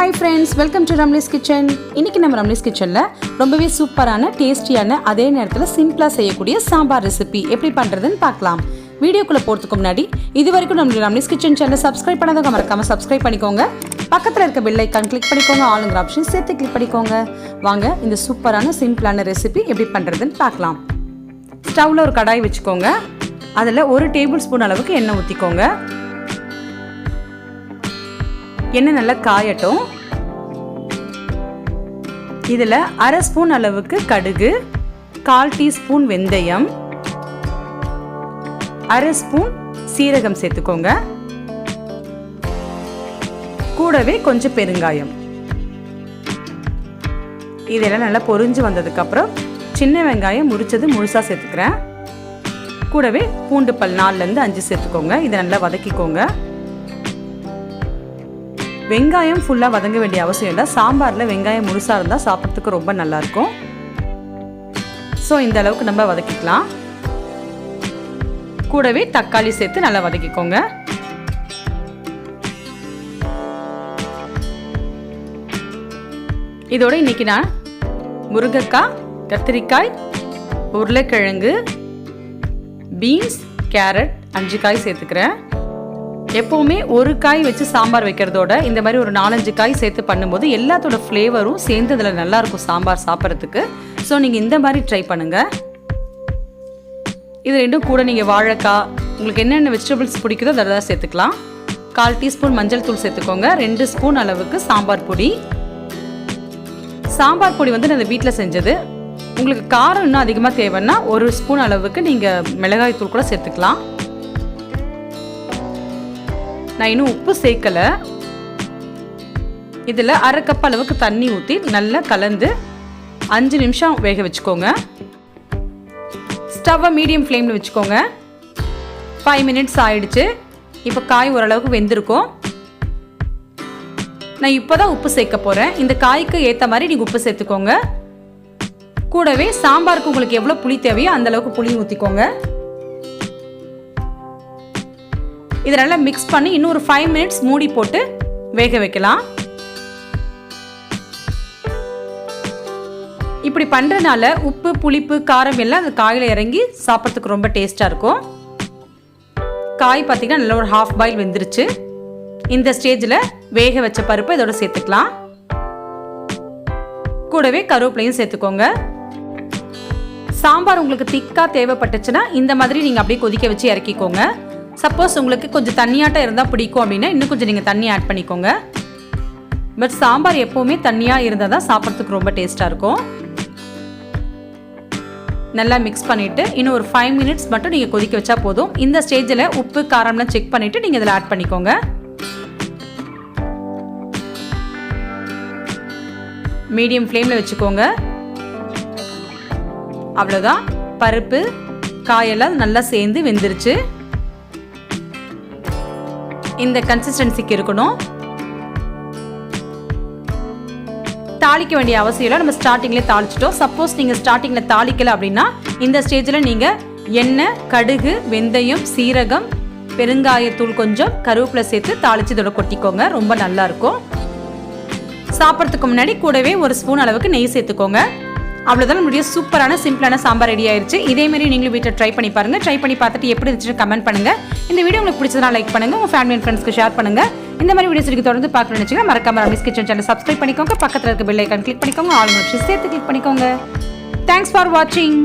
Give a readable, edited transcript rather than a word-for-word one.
Hi friends, welcome to Ramli's Kitchen. இன்னைக்கு நம்ம Ramli's Kitchenல ரொம்பவே சூப்பரான டேஸ்டியான அதே நேரத்துல சிம்பிளா செய்யக்கூடிய சாம்பார் ரெசிபி எப்படி பண்றதுன்னு பார்க்கலாம். வீடியோக்குள்ள போறதுக்கு முன்னாடி இதுவரைக்கும் நம்ம Ramli's Kitchen சேனலை சப்ஸ்கிரைப் பண்ணாதவங்க மறக்காம சப்ஸ்கிரைப் பண்ணிக்கோங்க. பக்கத்துல இருக்க பெல் ஐகான் கிளிக் பண்ணிக்கோங்க. ஆல்ங்கிற ஆப்ஷன் சேர்த்து கிளிக் பண்ணிக்கோங்க. வாங்க இந்த சூப்பரான சிம்பிளான ரெசிபி எப்படி பண்றதுன்னு பார்க்கலாம். ஸ்டவ்ல ஒரு கடாய் வச்சுக்கோங்க. அதுல 1 டேபிள் ஸ்பூன் அளவுக்கு எண்ணெய் ஊத்திக்கோங்க. எண்ணெய் நல்லா காயட்டும். இதில் 1/2 ஸ்பூன் அளவுக்கு கடுகு, 1/4 டீஸ்பூன் வெந்தயம், 1/2 ஸ்பூன் சீரகம் சேர்த்துக்கோங்க. கூடவே கொஞ்சம் பெருங்காயம். இதெல்லாம் நல்லா பொரிஞ்சு வந்ததுக்கப்புறம் சின்ன வெங்காயம் முறிச்சது முழுசாக சேர்த்துக்கிறேன். கூடவே பூண்டு பல் 4லேருந்து 5 சேர்த்துக்கோங்க. இதை நல்லா வதக்கிக்கோங்க. வெங்காயம் ஃபுல்லாக வதங்க வேண்டிய அவசியம் இல்லை. சாம்பாரில் வெங்காயம் முழுசாக இருந்தால் சாப்பிட்றதுக்கு ரொம்ப நல்லாயிருக்கும். ஸோ இந்த அளவுக்கு நம்ம வதக்கிக்கலாம். கூடவே தக்காளி சேர்த்து நல்லா வதக்கிக்கோங்க. இதோட இன்னைக்கு நான் முருங்கைக்காய், கத்திரிக்காய், உருளைக்கிழங்கு, பீன்ஸ், கேரட் 5 காய் சேர்த்துக்கிறேன். எப்போவுமே ஒரு காய் வச்சு சாம்பார் வைக்கிறதோட இந்த மாதிரி ஒரு 4-5 காய் சேர்த்து பண்ணும்போது எல்லாத்தோட ஃப்ளேவரும் சேர்ந்து அதில் நல்லாயிருக்கும் சாம்பார் சாப்பிட்றதுக்கு. ஸோ நீங்கள் இந்த மாதிரி ட்ரை பண்ணுங்கள். இது ரெண்டும் கூட நீங்கள் வாழைக்காய், உங்களுக்கு என்னென்ன வெஜிடபிள்ஸ் பிடிக்குதோ அதெல்லாம் சேர்த்துக்கலாம். 1/4 டீஸ்பூன் மஞ்சள் தூள் சேர்த்துக்கோங்க. 2 ஸ்பூன் அளவுக்கு சாம்பார் பொடி. சாம்பார் பொடி வந்து நான் வீட்டில் செஞ்சது. உங்களுக்கு காரம் இன்னும் அதிகமாக தேவைன்னா 1 ஸ்பூன் அளவுக்கு நீங்கள் மிளகாய் தூள் கூட சேர்த்துக்கலாம். நான் இன்னும் உப்பு சேர்க்கலை. இதில் 1/2 கப் அளவுக்கு தண்ணி ஊற்றி நல்லா கலந்து 5 நிமிஷம் வேக வச்சுக்கோங்க. ஸ்டவ்வை மீடியம் ஃப்ளேமில் வச்சுக்கோங்க. 5 மினிட்ஸ் ஆயிடுச்சு. இப்போ காய் ஓரளவுக்கு வெந்திருக்கும். நான் இப்போ தான் உப்பு சேர்க்க போகிறேன். இந்த காய்க்கு ஏற்ற மாதிரி நீங்கள் உப்பு சேர்த்துக்கோங்க. கூடவே சாம்பாருக்கு உங்களுக்கு எவ்வளோ புளி தேவையோ அந்தளவுக்கு புளி ஊற்றிக்கோங்க. இதை நல்லா மிக்ஸ் பண்ணி இன்னும் ஒரு 5 மினிட்ஸ் மூடி போட்டு வேக வைக்கலாம். இப்படி பண்ணுறதுனால உப்பு, புளிப்பு, காரம் எல்லாம் அந்த காயில் இறங்கி சாப்பிட்றதுக்கு ரொம்ப டேஸ்ட்டாக இருக்கும். காய் பார்த்தீங்கன்னா நல்லா ஒரு ஹாஃப் பாயில் வெந்துருச்சு. இந்த ஸ்டேஜில் வேக வச்ச பருப்பு இதோட சேர்த்துக்கலாம். கூடவே கருவேப்பிலையும் சேர்த்துக்கோங்க. சாம்பார் உங்களுக்கு திக்காக தேவைப்பட்டுச்சுன்னா இந்த மாதிரி நீங்கள் அப்படியே கொதிக்க வச்சு இறக்கிக்கோங்க. சப்போஸ் உங்களுக்கு கொஞ்சம் தண்ணியாட்டம் இருந்தால் பிடிக்கும் அப்படின்னா இன்னும் கொஞ்சம் நீங்கள் தண்ணி ஆட் பண்ணிக்கோங்க. பட் சாம்பார் எப்போவுமே தண்ணியாக இருந்தால் தான் சாப்பிட்றதுக்கு ரொம்ப டேஸ்ட்டாக இருக்கும். நல்லா மிக்ஸ் பண்ணிவிட்டு இன்னும் ஒரு 5 மினிட்ஸ் மட்டும் நீங்கள் கொதிக்க வச்சா போதும். இந்த ஸ்டேஜில் உப்பு, காரம்லாம் செக் பண்ணிவிட்டு நீங்கள் இதில் ஆட் பண்ணிக்கோங்க. மீடியம் ஃப்ளேமில் வச்சுக்கோங்க. அவ்வளோதான். பருப்பு, காயெல்லாம் நல்லா சேர்ந்து வெந்துருச்சு. இந்த கன்சிஸ்டன்சிக்கு இருக்கணும். தாளிக்க வேண்டிய அவசியம் இல்லை. நம்ம ஸ்டார்டிங்லேயே தாளிச்சிட்டோம். சப்போஸ் நீங்கள் ஸ்டார்டிங்கில் தாளிக்கல அப்படின்னா இந்த ஸ்டேஜில் நீங்கள் எண்ணெய், கடுகு, வெந்தயம், சீரகம், பெருங்காயத்தூள் கொஞ்சம், கருவேப்பிலை சேர்த்து தாளித்து இதோட கொட்டிக்கோங்க. ரொம்ப நல்லா இருக்கும். சாப்பிட்றதுக்கு முன்னாடி கூடவே 1 ஸ்பூன் அளவுக்கு நெய் சேர்த்துக்கோங்க. அவ்வளோதான் நம்மளுடைய சூப்பரான சிம்பிளான சாம்பார் ரெடி ஆயிடுச்சு. இதேமாரி நீங்களும் வீட்டில் ட்ரை பண்ணி பாருங்க. ட்ரை பண்ணி பார்த்துட்டு எப்படி இருந்துச்சுன்னு கமெண்ட் பண்ணுங்க. இந்த வீடியோ உங்களுக்கு பிடிச்சதுனா லைக் பண்ணுங்க. உங்க ஃபேமிலி அண்ட் ஃப்ரெண்ட்ஸ்க்கு ஷேர் பண்ணுங்க. இந்த மாதிரி வீடியோஸ் இருக்கு தொடர்ந்து பார்க்கணும்னு நினைச்சீங்கன்னா மறக்காம Ramli's Kitchen சேனலை சப்ஸ்கிரைப் பண்ணிக்கோங்க. பக்கத்தில் இருக்க பெல் ஐகான் கிளிக் பண்ணிக்கோங்க. ஆல் நோட்டிஃபிகேஷன் சேர்த்து கிளிக் பண்ணிக்கோங்க. தேங்க்ஸ் ஃபார் வாட்சிங்.